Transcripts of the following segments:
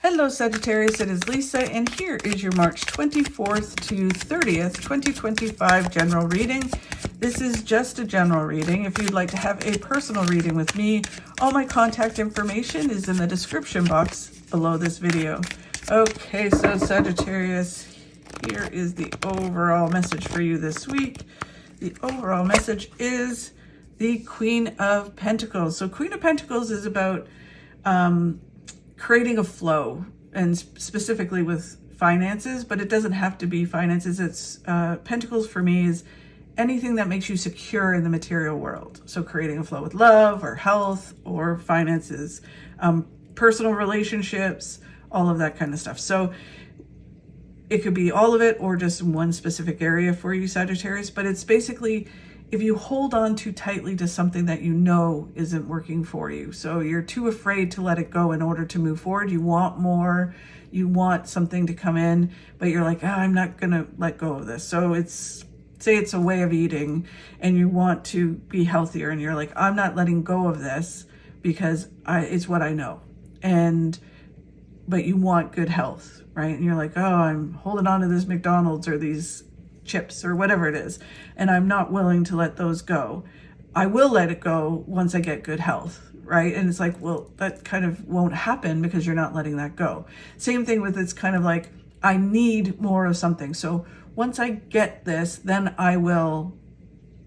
Hello Sagittarius, it is Lisa, and here is your March 24th to 30th, 2025 general reading. This is just a general reading. If you'd like to have a personal reading with me, all my contact information is in the description box below this video. Okay, so Sagittarius, here is the overall message for you this week. The overall message is the Queen of Pentacles. So Queen of Pentacles is about creating a flow, and specifically with finances, but it doesn't have to be finances. It's Pentacles for me is anything that makes you secure in the material world. So creating a flow with love or health or finances, personal relationships, all of that kind of stuff. So it could be all of it or just one specific area for you, Sagittarius, but it's basically if you hold on too tightly to something that you know isn't working for you. So you're too afraid to let it go in order to move forward. You want more, you want something to come in, but you're like, I'm not going to let go of this. So say it's a way of eating and you want to be healthier and you're like, I'm not letting go of this because it's what I know. But you want good health, right? And you're like, I'm holding on to this McDonald's or these chips or whatever it is, and I'm not willing to let those go. I will let it go once I get good health, right? And it's like, well, that kind of won't happen because you're not letting that go. Same thing with, it's kind of like, I need more of something. So once I get this, then I will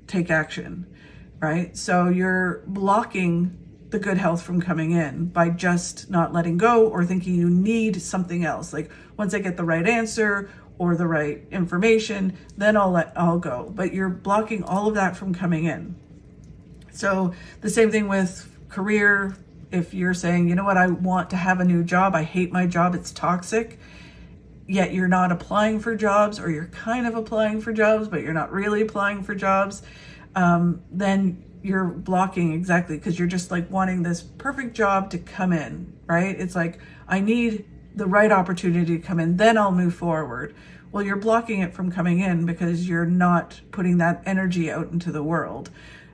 take action, right? So you're blocking the good health from coming in by just not letting go or thinking you need something else. Like once I get the right answer or the right information, then I'll go. But you're blocking all of that from coming in. So the same thing with career. If you're saying, you know what, I want to have a new job, I hate my job, it's toxic, yet you're not applying for jobs, or you're kind of applying for jobs, but you're not really applying for jobs, then you're blocking exactly because you're just like wanting this perfect job to come in, right? It's like, I need the right opportunity to come in, then I'll move forward. Well, you're blocking it from coming in because you're not putting that energy out into the world.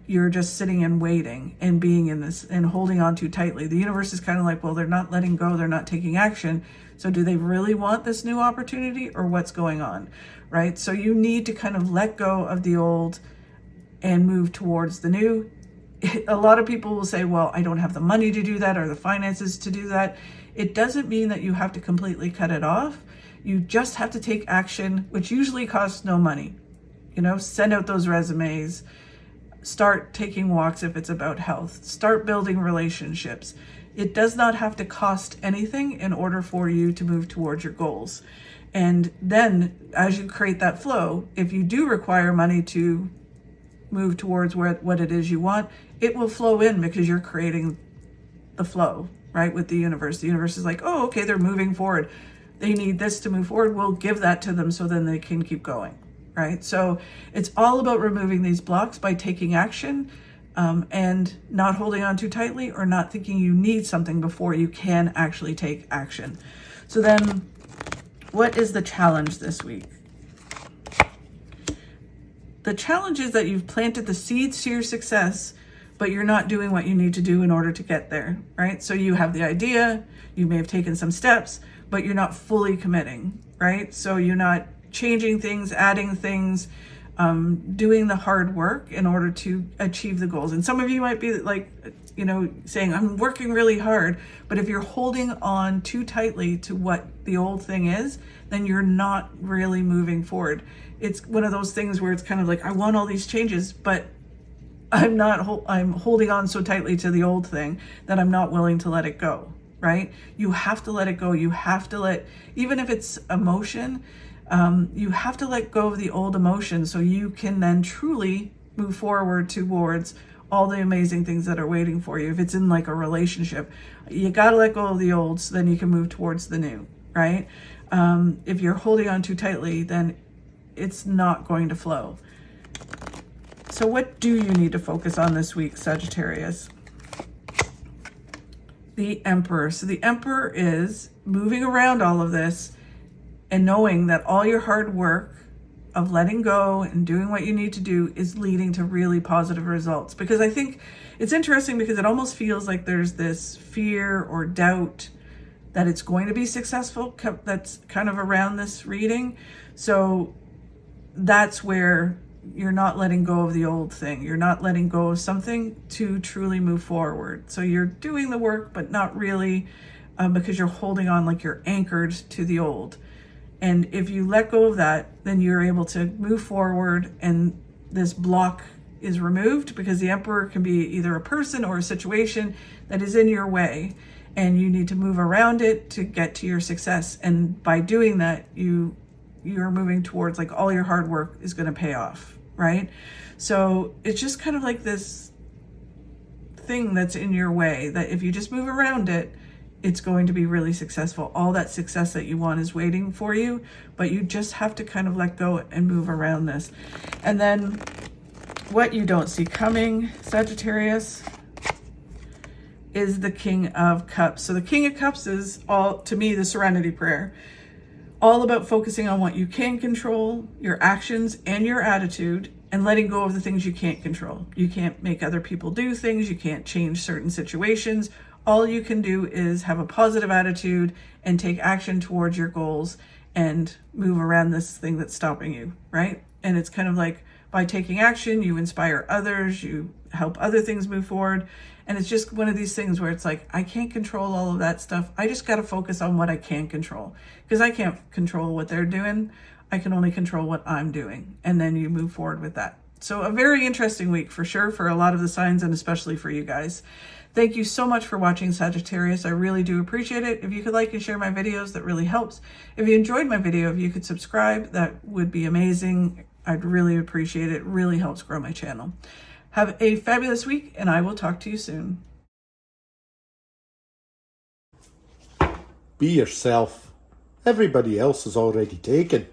You're just sitting and waiting and being in this and holding on too tightly. The universe is kind of like, well, they're not letting go, they're not taking action. So do they really want this new opportunity, or what's going on, right? So you need to kind of let go of the old and move towards the new. A lot of people will say, well, I don't have the money to do that or the finances to do that. It doesn't mean that you have to completely cut it off. You just have to take action, which usually costs no money. Send out those resumes, start taking walks if it's about health, start building relationships. It does not have to cost anything in order for you to move towards your goals. And then as you create that flow, if you do require money to move towards what it is you want, it will flow in because you're creating the flow, right, with the universe. The universe is like, oh, okay, they're moving forward. They need this to move forward. We'll give that to them so then they can keep going, right? So it's all about removing these blocks by taking action and not holding on too tightly or not thinking you need something before you can actually take action. So then what is the challenge this week? The challenge is that you've planted the seeds to your success, but you're not doing what you need to do in order to get there, right? So you have the idea, you may have taken some steps, but you're not fully committing, right? So you're not changing things, adding things, doing the hard work in order to achieve the goals. And some of you might be like, saying, I'm working really hard, but if you're holding on too tightly to what the old thing is, then you're not really moving forward. It's one of those things where it's kind of like, I want all these changes, but I'm holding on so tightly to the old thing that I'm not willing to let it go, right? You have to let it go. You have to even if it's emotion, you have to let go of the old emotion so you can then truly move forward towards all the amazing things that are waiting for you. If it's in like a relationship, you got to let go of the old so then you can move towards the new, right? If you're holding on too tightly, then it's not going to flow. So what do you need to focus on this week, Sagittarius? The Emperor. So the Emperor is moving around all of this and knowing that all your hard work of letting go and doing what you need to do is leading to really positive results. Because I think it's interesting because it almost feels like there's this fear or doubt that it's going to be successful. That's kind of around this reading. So that's where you're not letting go of the old thing. You're not letting go of something to truly move forward. So you're doing the work, but not really, because you're holding on, like you're anchored to the old. And if you let go of that, then you're able to move forward, and this block is removed, because the Emperor can be either a person or a situation that is in your way, and you need to move around it to get to your success. And by doing that, you're moving towards, like, all your hard work is going to pay off, right? So it's just kind of like this thing that's in your way that if you just move around it, it's going to be really successful. All that success that you want is waiting for you, but you just have to kind of let go and move around this. And then what you don't see coming, Sagittarius, is the King of Cups. So the King of Cups is, all to me, the Serenity Prayer. All about focusing on what you can control, your actions and your attitude, and letting go of the things you can't control. You can't make other people do things. You can't change certain situations. All you can do is have a positive attitude and take action towards your goals and move around this thing that's stopping you, right? And it's kind of like, by taking action, you inspire others, you help other things move forward. And it's just one of these things where it's like, I can't control all of that stuff. I just got to focus on what I can control, because I can't control what they're doing. I can only control what I'm doing. And then you move forward with that. So a very interesting week for sure for a lot of the signs, and especially for you guys. Thank you so much for watching, Sagittarius. I really do appreciate it. If you could like and share my videos, that really helps. If you enjoyed my video, if you could subscribe, that would be amazing. I'd really appreciate it. It really helps grow my channel. Have a fabulous week, and I will talk to you soon. Be yourself. Everybody else is already taken.